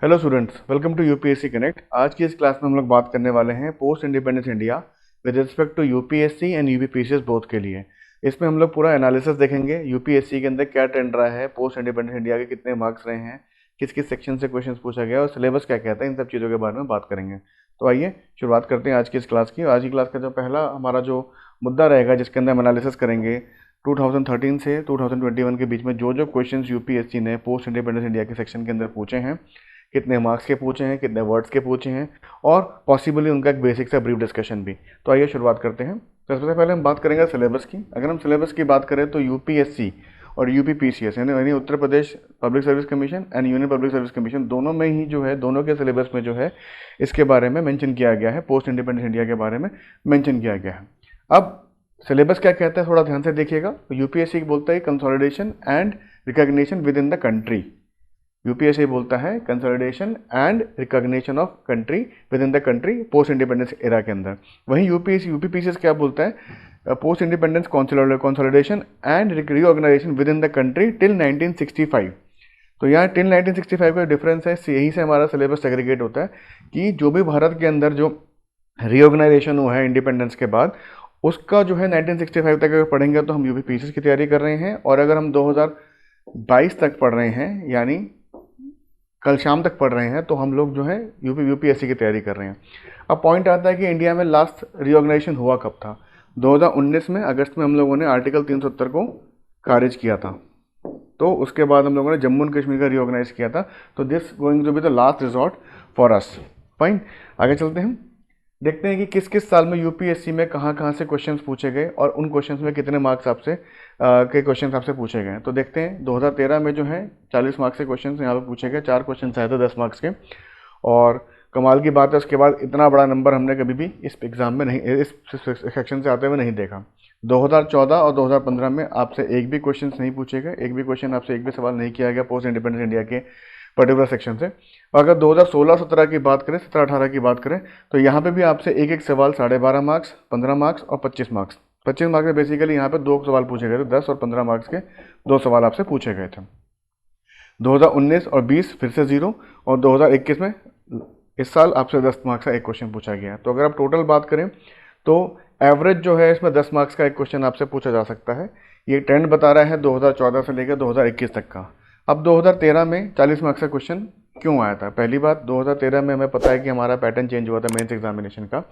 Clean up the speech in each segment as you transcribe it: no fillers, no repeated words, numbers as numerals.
Hello students, welcome to UPSC connect. आज की इस क्लास में हम लोग बात करने वाले हैं post independence India with respect to UPSC and UPPCS both के लिए। इसमें हम लोग पूरा एनालिसिस देखेंगे यूपीएससी के अंदर क्या ट्रेंड रहा है, पोस्ट इंडिपेंडेंस इंडिया के कितने मार्क्स रहे हैं, किस किस सेक्शन से क्वेश्चन पूछा गया और सिलेबस क्या कहता है, इन सब चीज़ों के बारे में बात करेंगे। तो आइए शुरुआत करते हैं आज की इस क्लास की। आज की क्लास का जो पहला हमारा जो मुद्दा रहेगा जिसके अंदर हम एनालिसिस करेंगे 2013 से 2021 के बीच में जो जो क्वेश्चंस यूपीएससी ने पोस्ट इंडिपेंडेंस इंडिया के सेक्शन के अंदर पूछे हैं, कितने मार्क्स के पूछे हैं, कितने वर्ड्स के पूछे हैं और पॉसिबली उनका एक बेसिक सा ब्रीफ डिस्कशन भी। तो आइए शुरुआत करते हैं। तो सबसे पहले हम बात करेंगे सिलेबस की। अगर हम सिलेबस की बात करें तो यूपीएससी और यूपीपीसीएस यानी Uttar Pradesh public service commission and union public service commission दोनों में ही जो है, दोनों के सिलेबस में जो है इसके बारे में मेंशन किया गया है, पोस्ट इंडिपेंडेंस इंडिया के बारे में मेंशन किया गया है। अब सिलेबस क्या कहता है थोड़ा ध्यान से देखिएगा। तो यूपीएससी बोलता है consolidation and recognition within the country. UPSC बोलता है consolidation and recognition of country within the country post independence era के अंदर। वहीं यूपीपीसीएस क्या बोलता है, post independence consolidation and reorganisation within the country till 1965। तो यहाँ टिल 1965 का डिफरेंस है, यहीं से हमारा सिलेबस सेग्रीगेट होता है कि जो भी भारत के अंदर जो रीऑर्गेनाइजेशन हुआ है इंडिपेंडेंस के बाद, उसका जो है 1965 तक अगर पढ़ेंगे तो हम यूपीपीसीएस की तैयारी कर रहे हैं, और अगर हम 2022 तक पढ़ रहे हैं यानी कल शाम तक पढ़ रहे हैं तो हम लोग जो है यूपीएससी की तैयारी कर रहे हैं। अब पॉइंट आता है कि इंडिया में लास्ट रीऑर्गेनाइजेशन हुआ कब था। 2019 में अगस्त में हम लोगों ने आर्टिकल 370 को खारिज किया था, तो उसके बाद हम लोगों ने जम्मू एंड कश्मीर का रीऑर्गेनाइज किया था। तो this going to be the last resort for us. Fine, आगे चलते हैं, देखते हैं कि किस किस साल में यूपीएससी में कहाँ कहाँ से क्वेश्चंस पूछे गए और उन क्वेश्चंस में कितने मार्क्स आपसे के क्वेश्चंस आपसे पूछे गए। तो देखते हैं 2013 में जो है 40 मार्क्स के क्वेश्चंस यहाँ पे पूछे गए, 4 क्वेश्चन आए थे 10 मार्क्स के। और कमाल की बात है, उसके बाद इतना बड़ा नंबर हमने कभी भी इस एग्ज़ाम में नहीं, इस सेक्शन से आते हुए नहीं देखा। 2014 और 2015 में आपसे एक भी क्वेश्चन नहीं पूछे गए, एक भी क्वेश्चन आपसे एक भी सवाल नहीं किया गया पोस्ट इंडिपेंडेंस इंडिया के पर्टिकुलर सेक्शन से। और अगर 2016-17 की बात करें, 17-18 की बात करें, तो यहाँ पे भी आपसे एक एक सवाल 12.5 मार्क्स, 15 मार्क्स और 25 मार्क्स। 25 मार्क्स में बेसिकली यहाँ पे 2 सवाल पूछे गए थे, 10 और 15 मार्क्स के 2 सवाल आपसे पूछे गए थे। 2019 और 20 फिर से 0, और 2021 में इस साल आपसे 10 मार्क्स का एक क्वेश्चन पूछा गया है। तो अगर आप टोटल बात करें तो एवरेज जो है इसमें 10 मार्क्स का एक क्वेश्चन आपसे पूछा जा सकता है। ये ट्रेंड बता रहा है 2014 से लेकर 2021 तक का। अब 2013 में 40 मार्क्स का क्वेश्चन क्यों आया था? पहली बात, 2013 में हमें पता है कि हमारा पैटर्न चेंज हुआ था, मेंस एग्जामिनेशन का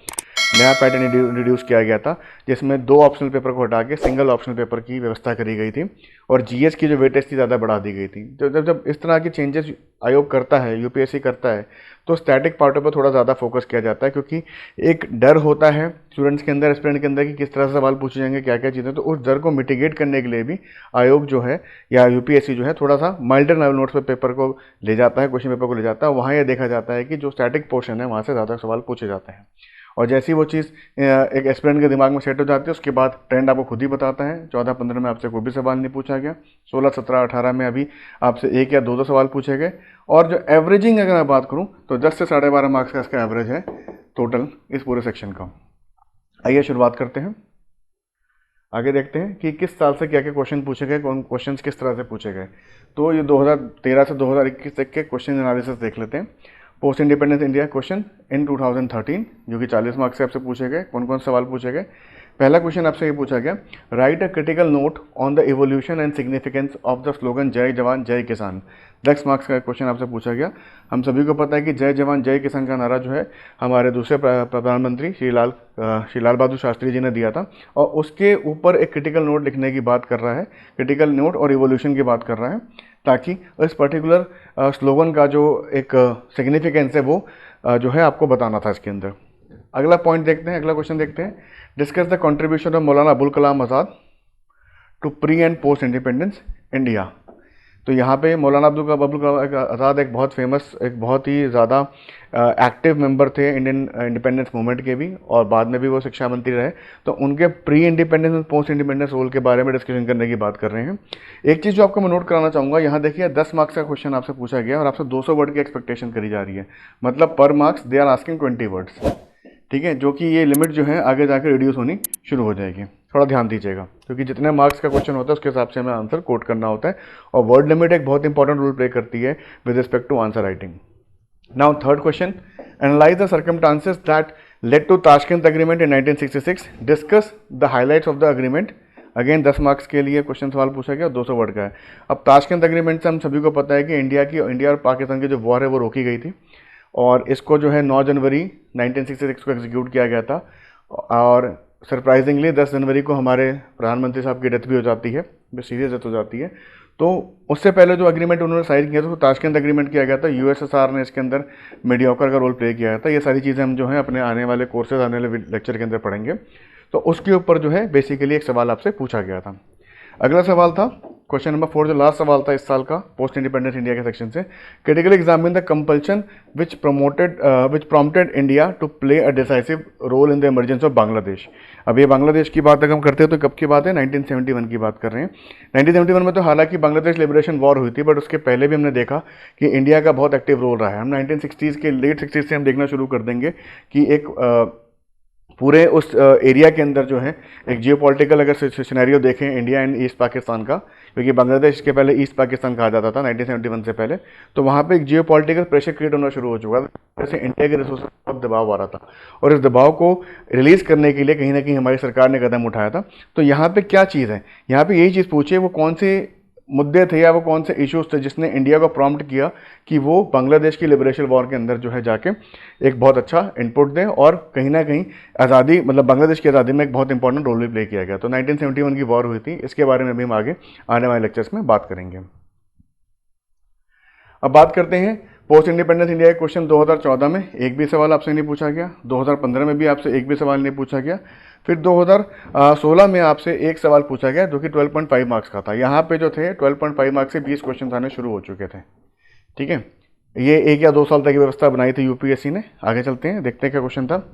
नया पैटर्न रिड्यूस किया गया था, जिसमें 2 ऑप्शनल पेपर को हटा के सिंगल ऑप्शनल पेपर की व्यवस्था करी गई थी, और जीएस की जो वेटेज थी ज़्यादा बढ़ा दी गई थी। तो जब इस तरह की चेंजेस आयोग करता है, यूपीएससी करता है, तो स्टैटिक पार्टों पर थोड़ा ज़्यादा फोकस किया जाता है, क्योंकि एक डर होता है स्टूडेंट्स के अंदर, स्टूडेंट के अंदर कि किस तरह से सवाल पूछे जाएंगे, क्या क्या चीज़ें। तो उस डर को मिटिगेट करने के लिए भी आयोग जो है या यूपीएससी जो है थोड़ा सा माइल्डर नोट्स पेपर को ले जाता है, क्वेश्चन पेपर को ले जाता है। वहाँ यह देखा जाता है कि जो स्टैटिक पोर्शन है वहाँ से ज़्यादा सवाल पूछे जाते हैं, और जैसी वो चीज़ एक एस्पिरेंट के दिमाग में सेट हो जाती है, उसके बाद ट्रेंड आपको खुद ही बताता है। 14-15 में आपसे कोई भी सवाल नहीं पूछा गया, 16, 17, 18 में अभी आपसे 1 या 2 सवाल पूछे गए, और जो एवरेजिंग अगर मैं बात करूं तो 10 से 12.5 मार्क्स का इसका एवरेज है टोटल इस पूरे सेक्शन का। आइए शुरुआत करते हैं, आगे देखते हैं कि किस साल से क्या क्या क्वेश्चन पूछे गए, कौन क्वेश्चंस किस तरह से पूछे गए। तो ये 2013 से 2021 तक के क्वेश्चन एनालिसिस देख लेते हैं। Post independence India question in 2013 जो कि 40 मार्क्स से आपसे पूछे गए। कौन कौन सवाल पूछे गए? पहला क्वेश्चन आपसे ये पूछा गया, right a critical note on the evolution and significance of the slogan जय जवान जय किसान। 10 मार्क्स का क्वेश्चन आपसे पूछा गया। हम सभी को पता है कि जय जवान जय किसान का नारा जो है हमारे दूसरे प्रधानमंत्री श्री लाल बहादुर शास्त्री जी ने दिया था, और उसके ऊपर एक क्रिटिकल नोट लिखने की बात कर रहा है, क्रिटिकल नोट और इवोल्यूशन की बात कर रहा है, ताकि इस पर्टिकुलर स्लोगन का जो एक सिग्निफिकेंस है वो जो है आपको बताना था इसके अंदर। अगला पॉइंट देखते हैं, अगला क्वेश्चन देखते हैं, discuss the contribution of Maulana Abul Kalam Azad to pre and post independence India. तो यहाँ पे मौलाना अबुल कलाम आज़ाद एक बहुत फेमस, एक बहुत ही ज़्यादा एक्टिव मेंबर थे इंडियन इंडिपेंडेंस मूवमेंट के भी, और बाद में भी वो शिक्षा मंत्री रहे। तो उनके प्री इंडिपेंडेंस और पोस्ट इंडिपेंडेंस रोल के बारे में डिस्कशन करने की बात कर रहे हैं। एक चीज़ जो आपको मैं नोट कराना चाहूँगा, यहाँ देखिए 10 मार्क्स का क्वेश्चन आपसे पूछा गया और आपसे 200 वर्ड की एक्सपेक्टेशन करी जा रही है, मतलब पर marks they are asking 20 words, ठीक है, जो कि ये लिमिट जो है आगे जाकर रिड्यूस होनी शुरू हो जाएगी। थोड़ा ध्यान दीजिएगा, क्योंकि जितने मार्क्स का क्वेश्चन होता है उसके हिसाब से हमें आंसर कोट करना होता है, और वर्ड लिमिट एक बहुत इंपॉर्टेंट रोल प्ले करती है with respect to answer writing. Now third question, analyze the circumstances that led to Tashkent Agreement in 1966. Discuss the highlights of the agreement. Again 10 marks के लिए क्वेश्चन सवाल पूछा गया, 200 word का है। अब ताशकंद एग्रीमेंट से हम सभी को पता है कि इंडिया और पाकिस्तान की जो वॉर है वो रोकी गई थी और इसको जो है 9 जनवरी 1966 को एग्जीक्यूट किया गया था और सरप्राइजिंगली 10 जनवरी को हमारे प्रधानमंत्री साहब की डेथ भी हो जाती है, सीरियस डेथ हो जाती है। तो उससे पहले जो एग्रीमेंट उन्होंने साइन किया था तो ताशकंद एग्रीमेंट किया गया था। यूएसएसआर ने इसके अंदर मीडियोकर का रोल प्ले किया था। ये सारी चीज़ें हम जो है अपने आने वाले कोर्सेज, आने वाले लेक्चर के अंदर पढ़ेंगे। तो उसके ऊपर जो है बेसिकली एक सवाल आपसे पूछा गया था। अगला सवाल था क्वेश्चन नंबर 4, जो लास्ट सवाल था इस साल का पोस्ट इंडिपेंडेंस इंडिया के सेक्शन से। Critically examine the compulsion which prompted India to play a decisive role in the emergence of Bangladesh. अब ये बांग्लादेश की बात अगर हम करते हैं तो कब की बात है, 1971 की बात कर रहे हैं। 1971 में तो हालांकि बांग्लादेश लिबरेशन वॉर हुई थी, बट उसके पहले भी हमने देखा कि इंडिया का बहुत एक्टिव रोल रहा है। हम 1960s के लेट 60s से हम देखना शुरू कर देंगे कि एक पूरे उस एरिया के अंदर जो है एक जियोपॉलिटिकल अगर सिनेरियो देखें इंडिया एंड ईस्ट पाकिस्तान का, क्योंकि बांग्लादेश के पहले ईस्ट पाकिस्तान कहा जाता था 1971 से पहले, तो वहाँ पे एक जियोपॉलिटिकल प्रेशर क्रिएट होना शुरू हो चुका था। जैसे इंडिया के रिसोर्सेज पर दबाव आ रहा था और इस दबाव को रिलीज़ करने के लिए कहीं ना कहीं हमारी सरकार ने कदम उठाया था। तो यहाँ पर क्या चीज़ है, यहाँ पर यही चीज़ पूछिए वो कौन से मुद्दे थे या वो कौन से इश्यूज थे जिसने इंडिया को प्रॉम्प्ट किया कि वो बांग्लादेश की लिबरेशन वॉर के अंदर जो है जाके एक बहुत अच्छा इनपुट दें और कहीं ना कहीं आज़ादी, मतलब बांग्लादेश की आज़ादी में एक बहुत इंपॉर्टेंट रोल भी प्ले किया गया। तो 1971 की वॉर हुई थी, इसके बारे में भी हम आगे आने वाले लेक्चर्स में बात करेंगे। अब बात करते हैं पोस्ट इंडिपेंडेंस इंडिया के क्वेश्चन। 2014 में एक भी सवाल आपसे नहीं पूछा गया, 2015 में भी आपसे एक भी सवाल नहीं पूछा गया, फिर 2016 में आपसे एक सवाल पूछा गया जो कि 12.5 मार्क्स का था। यहाँ पे जो थे 12.5 मार्क्स से 20 क्वेश्चन आने शुरू हो चुके थे। ठीक है, ये 1 या 2 साल तक की व्यवस्था बनाई थी यूपीएससी ने। आगे चलते हैं, देखते हैं क्या क्वेश्चन था।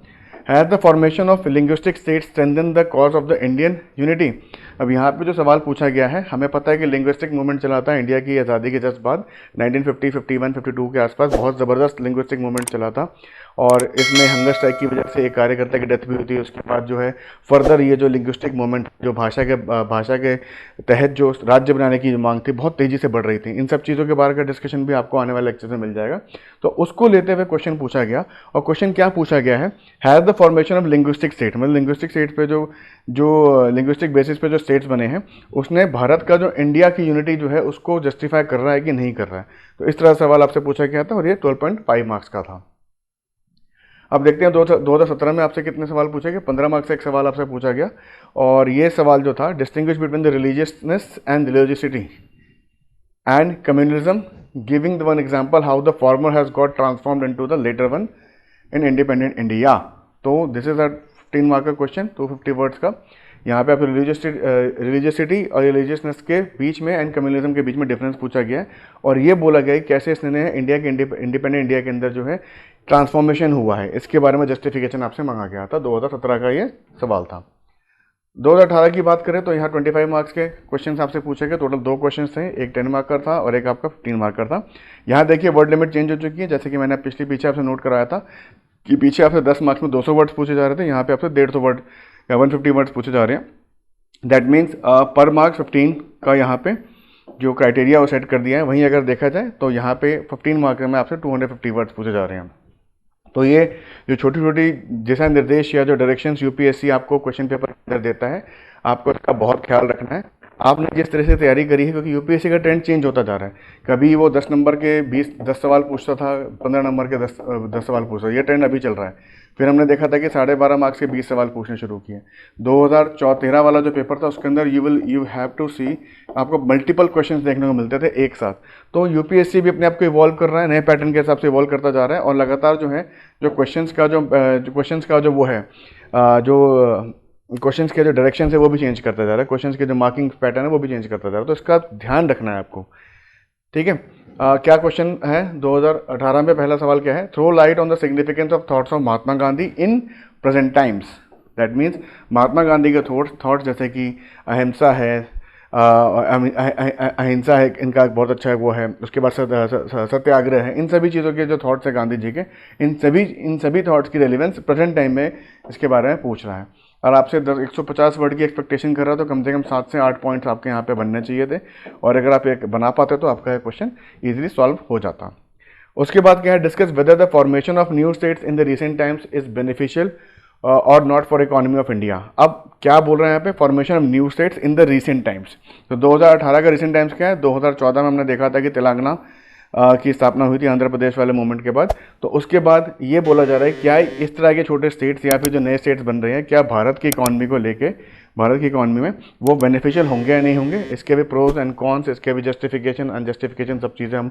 Has the formation of linguistic state strengthen the cause of the Indian unity. अब यहाँ पे जो सवाल पूछा गया है, हमें पता है कि लिंग्विस्टिक मूवमेंट चला था इंडिया की आज़ादी के जस्ट बाद 1950, 51, 52 के आसपास बहुत ज़बरदस्त लिंग्विस्टिक मूवमेंट चला था और इसमें हंगर स्ट्राइक की वजह से एक कार्यकर्ता की डेथ भी हुई थी। उसके बाद जो है फर्दर ये जो लिंग्विस्टिक मूवमेंट, जो भाषा के तहत जो राज्य बनाने की जो मांग थी, बहुत तेज़ी से बढ़ रही थी। इन सब चीज़ों के बारे का डिस्कशन भी आपको आने वाले लेक्चर में मिल जाएगा। तो उसको लेते हुए क्वेश्चन पूछा गया और क्वेश्चन क्या पूछा गया है, has the formation of linguistic state, मतलब लिंग्विस्टिक स्टेट पे जो लिंग्विस्टिक बेसिस पे जो स्टेट्स बने हैं उसने भारत का जो इंडिया की यूनिटी जो है उसको जस्टिफाई कर रहा है कि नहीं कर रहा है। तो इस तरह सवाल आपसे पूछा गया था और ये 12.5 मार्क्स का था। अब देखते हैं 2017 में आपसे कितने सवाल पूछे गए। 15 मार्क्स से एक सवाल आपसे पूछा गया और ये सवाल जो था, distinguish between the religiousness and religiosity and communalism, giving the one example how the former has got transformed into the latter one in independent India. तो दिस इज अ 15 मार्क का क्वेश्चन, 250 वर्ड्स का। यहाँ पे आप religiosity और religiousness के बीच में and communalism के बीच में डिफरेंस पूछा गया है और ये बोला गया है कैसे इसने इंडिया के इंडिपेंडेंट इंडिया के अंदर जो है ट्रांसफॉर्मेशन हुआ है, इसके बारे में जस्टिफिकेशन आपसे मांगा गया था। 2017 का ये सवाल था। 2018 की बात करें तो यहाँ 25 मार्क्स के क्वेश्चन आपसे पूछे गए। टोटल 2 क्वेश्चन थे, एक 10 मार्क का था और एक आपका 15 मार्क का था। यहाँ देखिए वर्ड लिमिट चेंज हो चुकी है, जैसे कि मैंने पीछे आपसे नोट कराया था कि पीछे आपसे 10 मार्क्स में 200 वर्ड्स पूछे जा रहे थे, यहाँ पे आपसे 150 वर्ड या 150 वर्ड्स पूछे जा रहे हैं। दैट मीन्स पर मार्क्स 15 का यहाँ पे जो क्राइटेरिया वो सेट कर दिया है। वहीं अगर देखा जाए तो यहाँ पे 15 मार्क्स में आपसे 250 वर्ड्स पूछे जा रहे हैं। तो ये जो छोटी छोटी दिशा निर्देश या जो डायरेक्शंस यूपीएससी आपको क्वेश्चन पेपर के अंदर देता है, आपको इसका बहुत ख्याल रखना है। आपने जिस तरह से तैयारी करी है, क्योंकि यूपीएससी का ट्रेंड चेंज होता जा रहा है। कभी वो 10 नंबर के 10 सवाल पूछता था, 15 नंबर के 10 सवाल पूछता, ये ट्रेंड अभी चल रहा है। फिर हमने देखा था कि 12.5 मार्क्स के 20 सवाल पूछने शुरू किए। 2013 वाला जो पेपर था उसके अंदर यू हैव टू सी, आपको मल्टीपल क्वेश्चंस देखने को मिलते थे एक साथ। तो यूपीएससी भी अपने आप को इवॉल्व कर रहा है, नए पैटर्न के हिसाब से इवॉल्व करता जा रहा है और लगातार जो है जो क्वेश्चंस के जो डायरेक्शन है वो भी चेंज करता जा रहा है, क्वेश्चंस के जो मार्किंग पैटर्न है वो भी चेंज करता जा रहा है। तो इसका दैन रखना है आपको, ठीक है। क्या क्वेश्चन है 2018 में? पहला सवाल क्या है, throw light on the significance of thoughts of Mahatma Gandhi in present times. That means Mahatma Gandhi के थॉट्स जैसे कि अहिंसा है, अहिंसा है, इनका बहुत अच्छा वो है। उसके बाद सत्याग्रह है। इन सभी चीज़ों के जो थॉट्स है गांधी जी के, इन सभी थॉट्स की रेलिवेंस प्रेजेंट टाइम में इसके बारे में पूछ रहा है। और आपसे 150 वर्ड की एक्सपेक्टेशन कर रहा था, तो कम से कम 7 से 8 पॉइंट्स आपके यहाँ पे बनने चाहिए थे। और अगर आप एक बना पाते तो आपका क्वेश्चन ईजिली सॉल्व हो जाता। उसके बाद क्या है, discuss whether the formation of new states in the recent times is beneficial और not for economy of India. अब क्या बोल रहे हैं यहाँ पे, formation of new states in the recent times. तो 2018 का रिसेंट टाइम्स क्या है, 2014 में हमने देखा था कि तेलंगाना की स्थापना हुई थी आंध्र प्रदेश वाले मूवमेंट के बाद। तो उसके बाद ये बोला जा रहा है क्या इस तरह के छोटे स्टेट्स या फिर जो नए स्टेट्स बन रहे हैं, क्या भारत की इकॉनमी को लेके, भारत की इकॉनमी में वो बेनिफिशियल होंगे या नहीं होंगे। इसके भी प्रोज एंड कॉन्स, इसके भी जस्टिफिकेशन अनजस्टिफिकेशन सब चीज़ें हम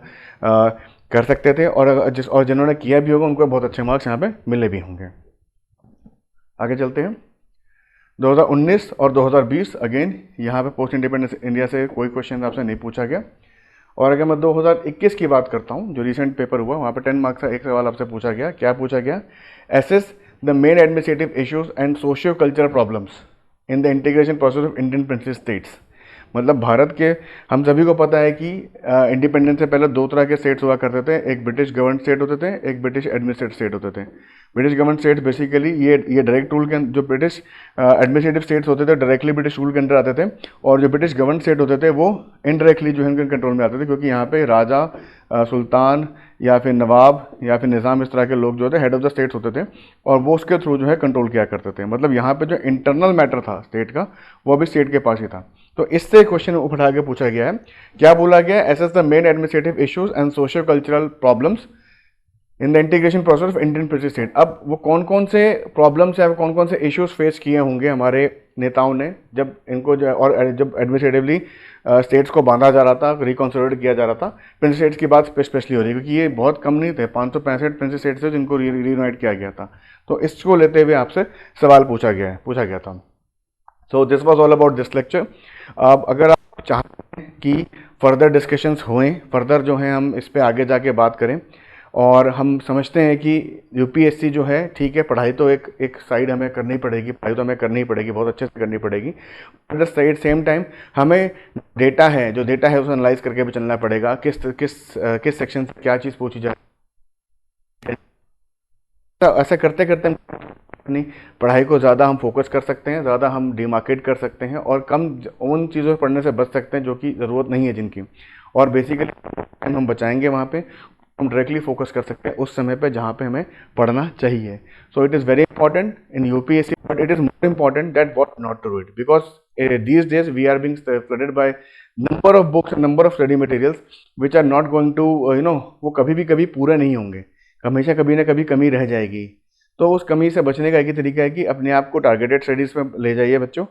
कर सकते थे, और जिन्होंने किया भी होगा उनको बहुत अच्छे मार्क्स यहाँ पे मिले भी होंगे। आगे चलते हैं। 2019 और 2020 अगेन यहाँ पे पोस्ट इंडिपेंडेंस इंडिया से कोई क्वेश्चन आपसे नहीं पूछा गया। और अगर मैं 2021 की बात करता हूँ, जो रिसेंट पेपर हुआ, वहाँ पे 10 मार्क्स का एक सवाल आपसे पूछा गया। क्या पूछा गया, assess the main administrative issues and socio cultural problems in the integration process of Indian princes states. मतलब भारत के, हम सभी को पता है कि इंडिपेंडेंस से पहले दो तरह के स्टेट्स हुआ करते थे, एक ब्रिटिश गवर्न स्टेट होते थे, एक ब्रिटिश एडमिनिस्ट्रेटिव स्टेट होते थे। ब्रिटिश गवर्न स्टेट्स बेसिकली ये डायरेक्ट रूल के, जो ब्रिटिश एडमिनिस्ट्रेटिव स्टेट्स होते थे डायरेक्टली ब्रिटिश रूल के अंडर आते थे, और जो ब्रिटिश गवर्न स्टेट होते थे वो इनडायरेक्टली जो है उनके कंट्रोल में आते थे, क्योंकि यहाँ पे राजा, सुल्तान या फिर नवाब या फिर निज़ाम, इस तरह के लोग जो थे हेड ऑफ द स्टेट्स होते थे, और वो उसके थ्रू जो है कंट्रोल किया करते थे। मतलब यहाँ पे जो इंटरनल मैटर था स्टेट का, वो भी स्टेट के पास ही था। तो इससे क्वेश्चन उठा के पूछा गया है, क्या बोला गया, assess the main administrative issues and socio cultural problems in the integration process of Indian princes state. अब वो कौन कौन से प्रॉब्लम्स या कौन कौन से इश्यूज फेस किए होंगे हमारे नेताओं ने जब इनको और जब एडमिनिस्ट्रेटिवली स्टेट्स को बांधा जा रहा था, रिकॉन्सोलिडेट किया जा रहा था। प्रिंसेस स्टेट्स की बात स्पेशली हो रही है, क्योंकि ये बहुत कम नहीं थे, 565 प्रिंसेस स्टेट्स थे जिनको रीयूनाइट किया गया था। तो इसको लेते हुए आपसे सवाल पूछा गया था। So this was all about this lecture. अब अगर आप चाहते हैं कि फर्दर डिस्कशंस होएं, फर्दर जो है हम इस पर आगे जाके बात करें, और हम समझते हैं कि यूपीएससी जो है, ठीक है, पढ़ाई तो एक साइड हमें करनी पड़ेगी, पढ़ाई तो हमें करनी ही पड़ेगी, बहुत अच्छे से करनी पड़ेगी। एट द सेम टाइम हमें डेटा है, जो डेटा है उसे एनालाइज करके भी चलना पड़ेगा, किस सेक्शन से क्या चीज़ पूछी जाए। ऐसा करते करते हम अपनी पढ़ाई को ज़्यादा हम फोकस कर सकते हैं, ज़्यादा हम डिमार्केट कर सकते हैं, और कम उन चीज़ों से पढ़ने से बच सकते हैं जो कि ज़रूरत नहीं है जिनकी, और बेसिकली टाइम हम बचाएंगे वहाँ पे, हम डायरेक्टली फोकस कर सकते हैं उस समय पे जहाँ पे हमें पढ़ना चाहिए। So it is very important in UPSC, but it is more important that what not to do it, because these days we are being flooded by number of books, number of study materials which are not going to वो कभी पूरे नहीं होंगे, हमेशा कभी ना कभी कमी रह जाएगी। तो उस कमी से बचने का एक ही तरीका है कि अपने आप को टारगेटेड स्टडीज़ में ले जाइए बच्चों,